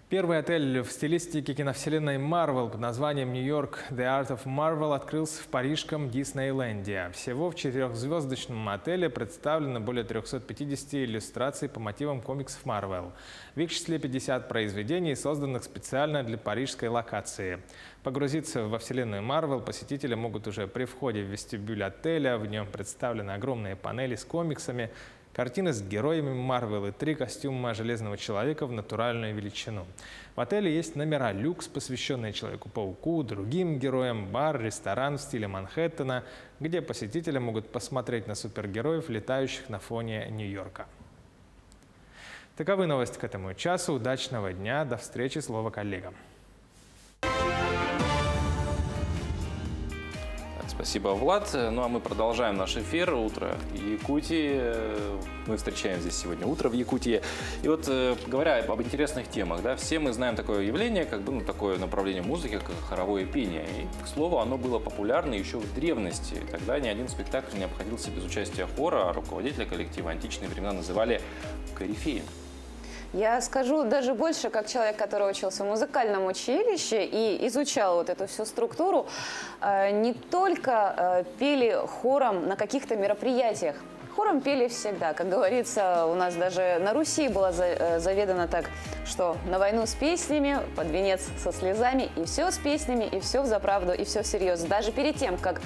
C: Первый отель в стилистике киновселенной Marvel под названием «Нью-Йорк The Art of Marvel» открылся в парижском Диснейленде. Всего в 4-звездочном отеле представлено более 350 иллюстраций по мотивам комиксов Marvel. В их числе 50 произведений, созданных специально для парижской локации. Погрузиться во вселенную Marvel посетители могут уже при входе в вестибюль отеля. В нем представлены огромные панели с комиксами, картины с героями Марвел и 3 костюма Железного Человека в натуральную величину. В отеле есть номера люкс, посвященные Человеку-пауку, другим героям, бар, ресторан в стиле Манхэттена, где посетители могут посмотреть на супергероев, летающих на фоне Нью-Йорка. Таковы новости к этому часу. Удачного дня. До встречи. Слово коллегам.
A: Спасибо, Влад. Ну а мы продолжаем наш эфир. Утро Якутии. Мы встречаем здесь сегодня утро в Якутии. И вот говоря об интересных темах, да, все мы знаем такое явление, как бы, такое направление музыки, как хоровое пение. И, к слову, оно было популярно еще в древности. Тогда ни один спектакль не обходился без участия хора, а руководителя коллектива античные времена называли корифеем.
B: Я скажу даже больше, как человек, который учился в музыкальном училище и изучал вот эту всю структуру, не только пели хором на каких-то мероприятиях. Хором пели всегда. Как говорится, у нас даже на Руси было заведано так, что на войну с песнями, под венец со слезами, и все с песнями, и все взаправду, и все всерьез. Даже перед тем, как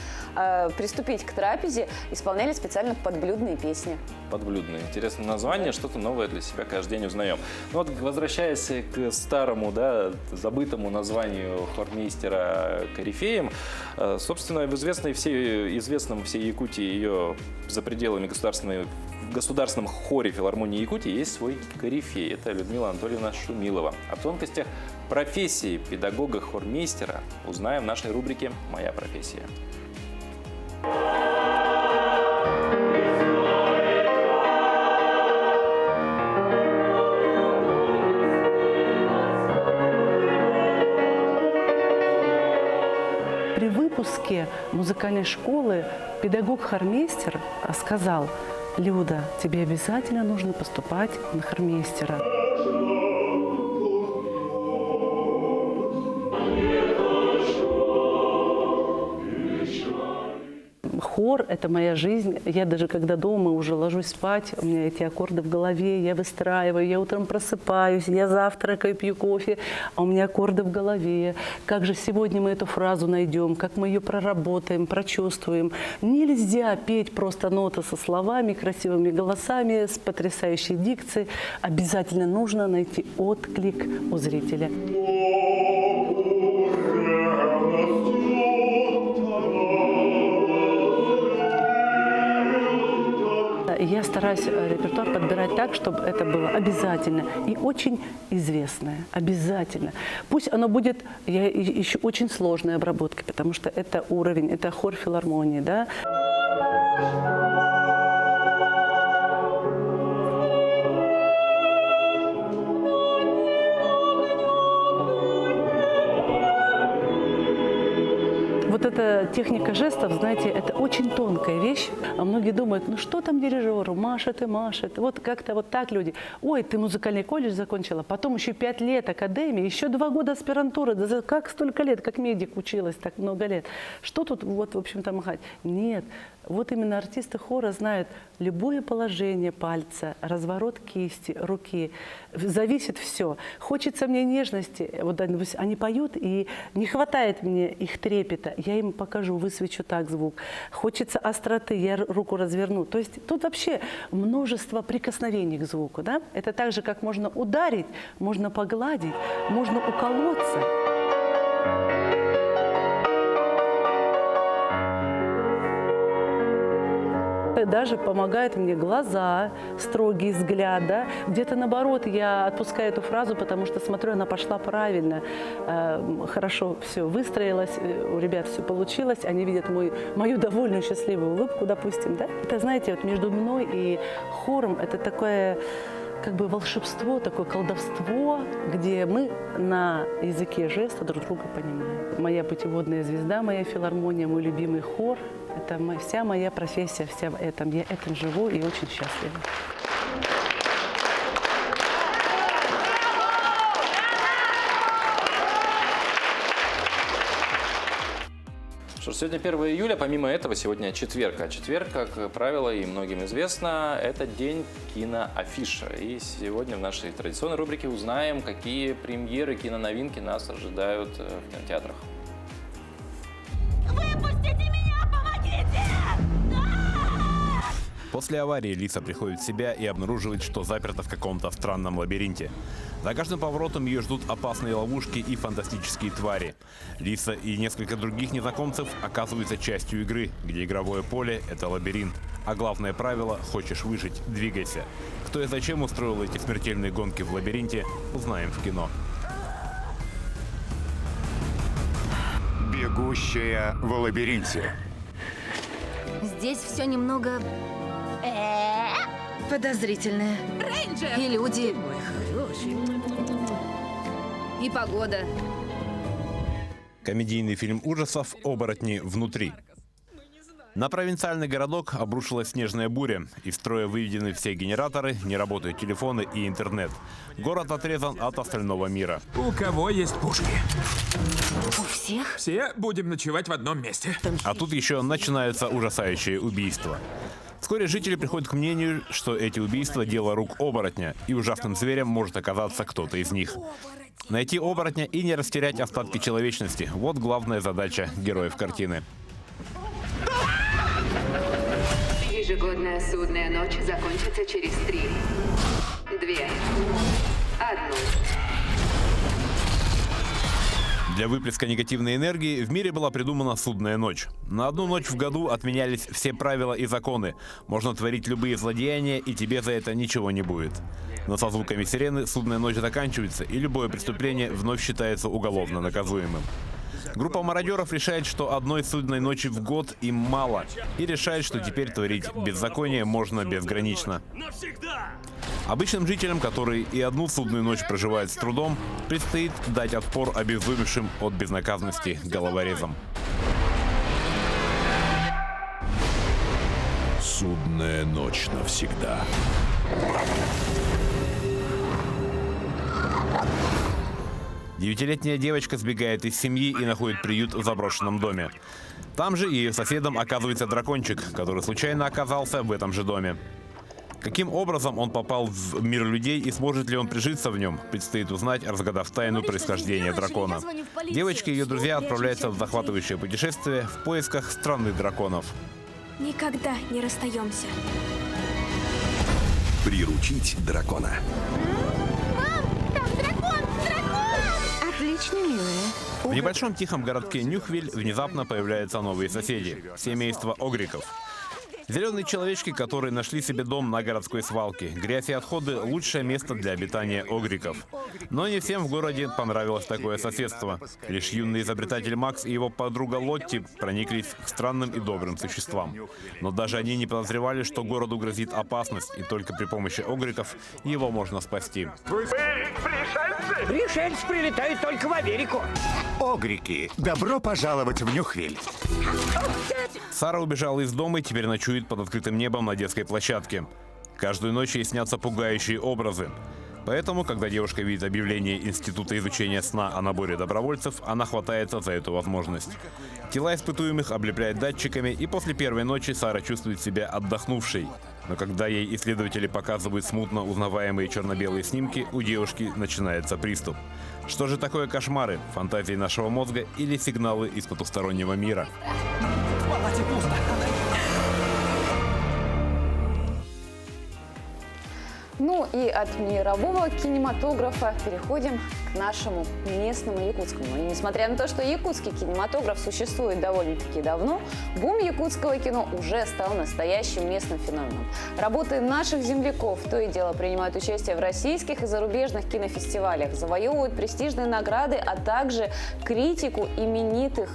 B: приступить к трапезе, исполняли специально подблюдные песни.
A: Подблюдные. Интересное название, что-то новое для себя каждый день узнаем. Ну вот, возвращаясь к старому, да, забытому названию хормейстера корифеем, собственно, в известном всей Якутии ее за пределами в государственном хоре филармонии Якутии есть свой корифей. Это Людмила Анатольевна Шумилова. О тонкостях профессии педагога-хормейстера узнаем в нашей рубрике «Моя профессия».
E: При выпуске музыкальной школы педагог-хормейстер сказал: «Люда, тебе обязательно нужно поступать на хормейстера». Хор – это моя жизнь. Я даже когда дома уже ложусь спать, у меня эти аккорды в голове, я выстраиваю, я утром просыпаюсь, я завтракаю, пью кофе, а у меня аккорды в голове. Как же сегодня мы эту фразу найдем, как мы ее проработаем, прочувствуем. Нельзя петь просто ноты со словами, красивыми голосами, с потрясающей дикцией. Обязательно нужно найти отклик у зрителя. Я стараюсь репертуар подбирать так, чтобы это было обязательно и очень известное. Обязательно. Пусть оно будет еще очень сложной обработкой, потому что это уровень, это хор филармонии, да. Вот эта техника жестов, знаете, это очень тонкая вещь. А многие думают, ну что там дирижеру, машет и машет. Вот как-то вот так люди. Ой, ты музыкальный колледж закончила, потом еще 5 лет академии, еще 2 года аспирантуры. Да как столько лет, как медик училась так много лет. Что тут вот, в общем-то, махать? Нет. Вот именно артисты хора знают любое положение пальца, разворот кисти, руки. Зависит все. Хочется мне нежности. Вот они поют, и не хватает мне их трепета. Я им покажу, высвечу так звук. Хочется остроты, я руку разверну. То есть тут вообще множество прикосновений к звуку. Да? Это так же, как можно ударить, можно погладить, можно уколоться. даже помогают мне глаза, строгий взгляд, да. Где-то наоборот, я отпускаю эту фразу, потому что смотрю, она пошла правильно, хорошо все выстроилось, у ребят все получилось, они видят мою довольную, счастливую улыбку, допустим, да. Это, знаете, вот между мной и хором это такое, как бы волшебство, такое колдовство, где мы на языке жеста друг друга понимаем. Моя путеводная звезда, моя филармония, мой любимый хор – это вся моя профессия, вся в этом. Я этим живу и очень счастлива.
A: Что ж, сегодня 1 июля, помимо этого, сегодня четверг. А четверг, как правило, и многим известно, это день киноафиша. И сегодня в нашей традиционной рубрике узнаем, какие премьеры, киноновинки нас ожидают в кинотеатрах.
U: Выпустите меня! Помогите!
G: После аварии Лиса приходит в себя и обнаруживает, что заперта в каком-то странном лабиринте. За каждым поворотом ее ждут опасные ловушки и фантастические твари. Лиса и несколько других незнакомцев оказываются частью игры, где игровое поле – это лабиринт. А главное правило – хочешь выжить – двигайся. Кто и зачем устроил эти смертельные гонки в лабиринте – узнаем в кино.
V: Бегущая в лабиринте.
W: Здесь все немного подозрительное.
U: Рейнджер!
W: И люди,
U: Мой хороший.
W: и погода.
G: Комедийный фильм ужасов «Оборотни внутри». На провинциальный городок обрушилась снежная буря. Из строя выведены все генераторы, не работают телефоны и интернет. Город отрезан от остального мира.
X: У кого есть пушки?
W: У всех?
X: Все будем ночевать в одном месте.
G: А тут еще начинаются ужасающие убийства. Вскоре жители приходят к мнению, что эти убийства – дело рук оборотня, и ужасным зверем может оказаться кто-то из них. Найти оборотня и не растерять остатки человечности – вот главная задача героев картины.
Y: Ежегодная судная ночь закончится через 3, 2, 1.
G: Для выплеска негативной энергии в мире была придумана судная ночь. На одну ночь в году отменялись все правила и законы. Можно творить любые злодеяния, и тебе за это ничего не будет. Но со звуками сирены судная ночь заканчивается, и любое преступление вновь считается уголовно наказуемым. Группа мародеров решает, что одной судной ночи в год им мало, и решает, что теперь творить беззаконие можно безгранично. Обычным жителям, которые и одну судную ночь проживают с трудом, предстоит дать отпор обезумевшим от безнаказанности головорезам.
V: Судная ночь навсегда.
G: Девятилетняя девочка сбегает из семьи и находит приют в заброшенном доме. Там же ее соседом оказывается дракончик, который случайно оказался в этом же доме. Каким образом он попал в мир людей и сможет ли он прижиться в нем, предстоит узнать, разгадав тайну происхождения дракона. Девочка и ее друзья отправляются в захватывающее путешествие в поисках страны драконов.
U: Никогда не расстаемся.
V: Приручить дракона.
U: Отлично, милая.
G: В небольшом тихом городке Нюхвиль внезапно появляются новые соседи – семейство огриков. Зеленые человечки, которые нашли себе дом на городской свалке. Грязь и отходы – лучшее место для обитания огриков. Но не всем в городе понравилось такое соседство. Лишь юный изобретатель Макс и его подруга Лотти прониклись к странным и добрым существам. Но даже они не подозревали, что городу грозит опасность, и только при помощи огриков его можно спасти.
V: Пришельцы прилетают только в Америку. Огрики, добро пожаловать в Нюхвиль.
G: Сара убежала из дома и теперь ночует под открытым небом на детской площадке. Каждую ночь ей снятся пугающие образы. Поэтому, когда девушка видит объявление Института изучения сна о наборе добровольцев, она хватается за эту возможность. Тела испытуемых облепляют датчиками, и после первой ночи Сара чувствует себя отдохнувшей. Но когда ей исследователи показывают смутно узнаваемые черно-белые снимки, у девушки начинается приступ. Что же такое кошмары, фантазии нашего мозга или сигналы из потустороннего мира?
B: Ну и от мирового кинематографа переходим к нашему местному якутскому. И несмотря на то, что якутский кинематограф существует довольно-таки давно, бум якутского кино уже стал настоящим местным феноменом. Работы наших земляков то и дело принимают участие в российских и зарубежных кинофестивалях, завоевывают престижные награды, а также критику именитых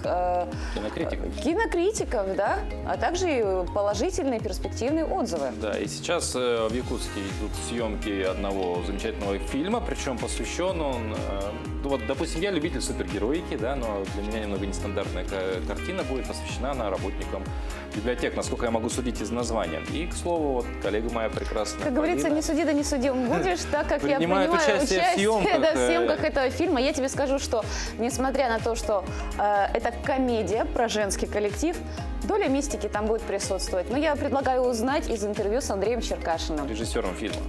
B: кинокритиков, да, а также и положительные перспективные отзывы.
A: Да, и сейчас в Якутске идут съемки одного замечательного фильма, причем посвящен он, вот, допустим, я любитель супергероики, да, но для меня немного нестандартная картина будет посвящена она работникам библиотек, насколько я могу судить из названия. И, к слову, вот коллега моя прекрасная.
B: Как говорится, не суди, да не судим будешь, так как я принимаю участие в съемках этого фильма. Я тебе скажу, что несмотря на то, что это комедия про женский коллектив, доля мистики там будет присутствовать. Но я предлагаю узнать из интервью с Андреем Черкашиным,
A: режиссером фильма.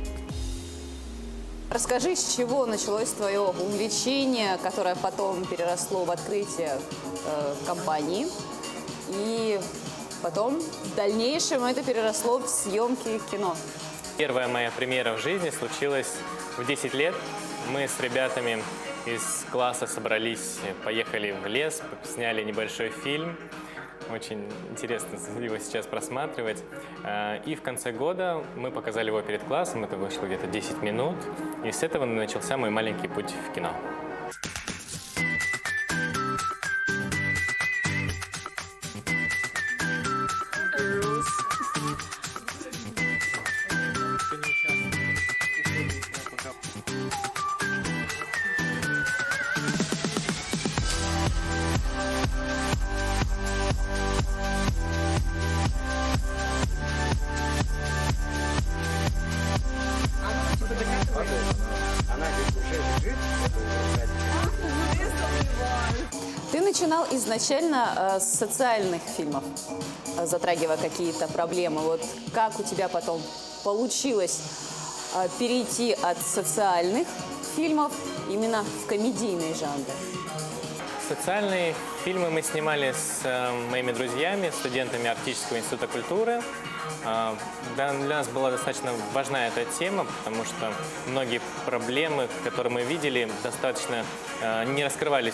B: Расскажи, с чего началось твое увлечение, которое потом переросло в открытие компании, и потом в дальнейшем это переросло в съемки кино.
D: Первая моя премьера в жизни случилась в 10 лет. Мы с ребятами из класса собрались, поехали в лес, сняли небольшой фильм. Очень интересно его сейчас просматривать. И в конце года мы показали его перед классом, это вышло где-то 10 минут. И с этого начался мой маленький путь в кино.
B: Ты начинал изначально с социальных фильмов, затрагивая какие-то проблемы. Вот как у тебя потом получилось перейти от социальных фильмов именно в комедийные жанры?
D: Социальные фильмы мы снимали с моими друзьями, студентами Арктического института культуры. Для нас была достаточно важна эта тема, потому что многие проблемы, которые мы видели, достаточно не раскрывались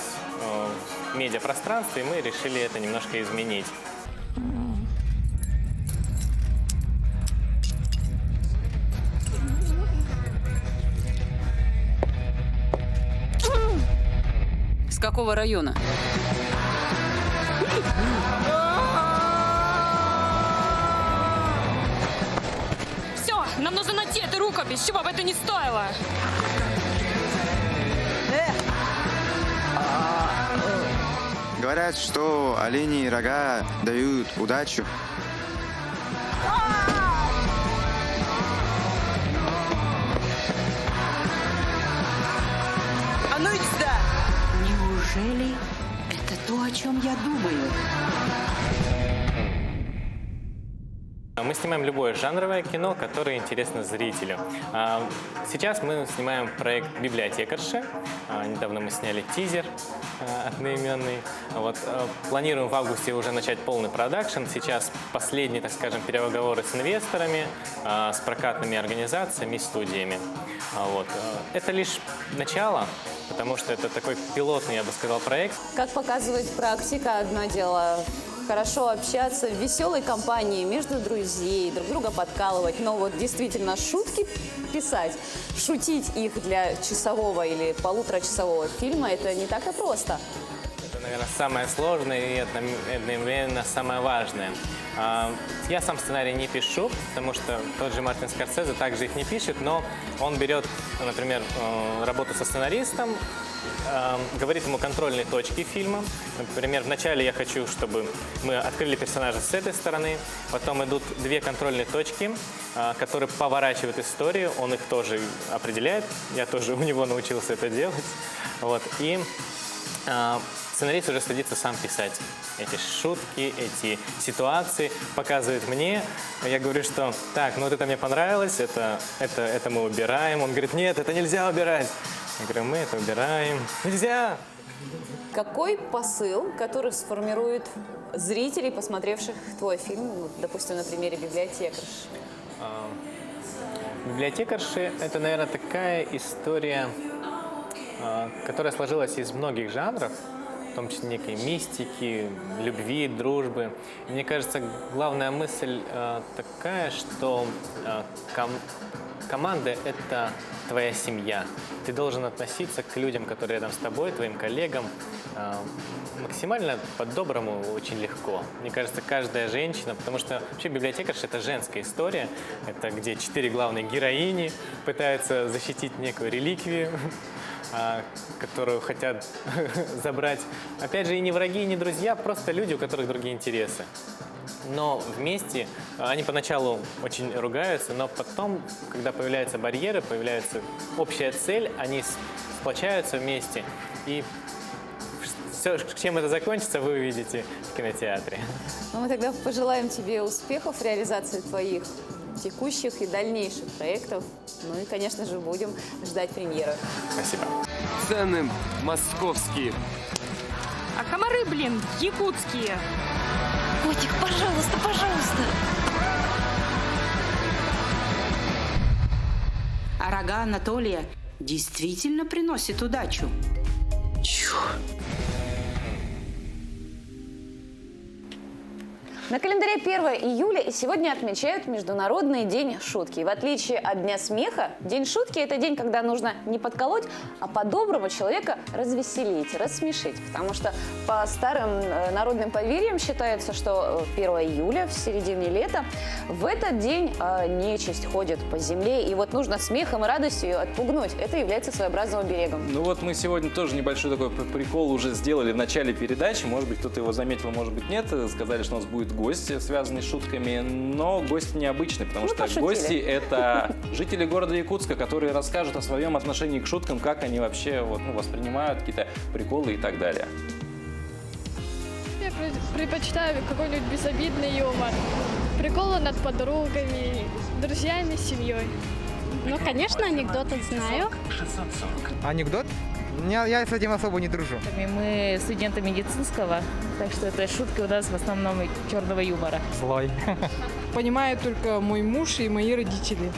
D: в медиапространстве, и мы решили это немножко изменить.
B: С какого района?
F: Все, нам нужно найти эту рукопись, чего бы это ни стоило.
H: Говорят, что оленьи рога дают удачу.
F: А ну иди сюда!
O: Неужели это то, о чем я думаю?
D: Мы снимаем любое жанровое кино, которое интересно зрителю. Сейчас мы снимаем проект «Библиотекарши». Недавно мы сняли тизер одноименный. Вот, планируем в августе уже начать полный продакшн. Сейчас последние, так скажем, переговоры с инвесторами, с прокатными организациями и студиями. Вот. Это лишь начало, потому что это такой пилотный, я бы сказал, проект.
B: Как показывает практика, одно дело хорошо общаться в веселой компании между друзей, друг друга подкалывать, но вот действительно шутки писать, шутить их для часового или полуторачасового фильма, это не так и просто.
D: Это, наверное, самое сложное и одновременно самое важное. Я сам сценарий не пишу, потому что тот же Мартин Скорсезе также их не пишет, но он берет, например, работу со сценаристом, говорит ему контрольные точки фильма. Например, вначале я хочу, чтобы мы открыли персонажа с этой стороны, потом идут две контрольные точки, которые поворачивают историю, он их тоже определяет, я тоже у него научился это делать. Вот. И сценарист уже садится сам писать эти шутки, эти ситуации, показывает мне. Я говорю, что так, ну вот это мне понравилось, это мы убираем. Он говорит, нет, это нельзя убирать. Я говорю, мы это убираем. Нельзя!
B: Какой посыл, который сформирует зрителей, посмотревших твой фильм, вот, допустим, на примере «Библиотекарши»?
D: «Библиотекарши» — это, наверное, такая история которая сложилась из многих жанров, в том числе некой мистики, любви, дружбы. И мне кажется, главная мысль такая, что команда — это твоя семья. Ты должен относиться к людям, которые рядом с тобой, твоим коллегам, максимально по-доброму, очень легко. Мне кажется, каждая женщина, потому что вообще библиотекарша — это женская история, это где 4 главные героини пытаются защитить некую реликвию, которую хотят забрать. Опять же, и не враги, и не друзья, просто люди, у которых другие интересы. Но вместе они поначалу очень ругаются, но потом, когда появляются барьеры, появляется общая цель, они сплочаются вместе. И все, чем это закончится, вы увидите в кинотеатре.
B: Ну, мы тогда пожелаем тебе успехов в реализации твоих текущих и дальнейших проектов. Ну и, конечно же, будем ждать премьеры.
D: Спасибо.
J: Цены московские.
F: А комары, блин, якутские.
W: Котик, пожалуйста, пожалуйста.
O: А рога Анатолия действительно приносит удачу.
B: На календаре 1 июля и сегодня отмечают Международный день шутки. И в отличие от Дня смеха, День шутки – это день, когда нужно не подколоть, а по-доброму человека развеселить, рассмешить. Потому что по старым народным поверьям считается, что 1 июля, в середине лета, в этот день нечисть ходит по земле. И вот нужно смехом и радостью ее отпугнуть. Это является своеобразным оберегом.
A: Ну вот мы сегодня тоже небольшой такой прикол уже сделали в начале передачи. Может быть, кто-то его заметил, может быть, нет. Сказали, что у нас будет гость, связанный с шутками, но гость необычный, потому что гости — это жители города Якутска, которые расскажут о своем отношении к шуткам, как они вообще воспринимают какие-то приколы и так далее.
K: Я предпочитаю какой-нибудь безобидный юмор, приколы над подругами, друзьями, семьей.
L: Ну, конечно, анекдоты знаю.
M: Анекдот? Я с этим особо не дружу.
N: Мы студенты медицинского, так что это шутки у нас в основном черного юмора.
M: Злой.
K: Понимаю только мой муж и мои родители.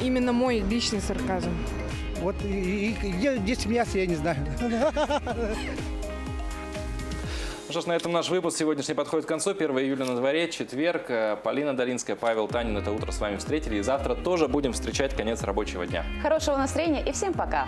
K: Именно мой личный сарказм.
M: Вот где смеяться, я не знаю.
A: Ну что ж, на этом наш выпуск сегодняшний подходит к концу. 1 июля на дворе, четверг. Полина Долинская, Павел Танин это утро с вами встретили. И завтра тоже будем встречать конец рабочего дня.
B: Хорошего настроения и всем пока!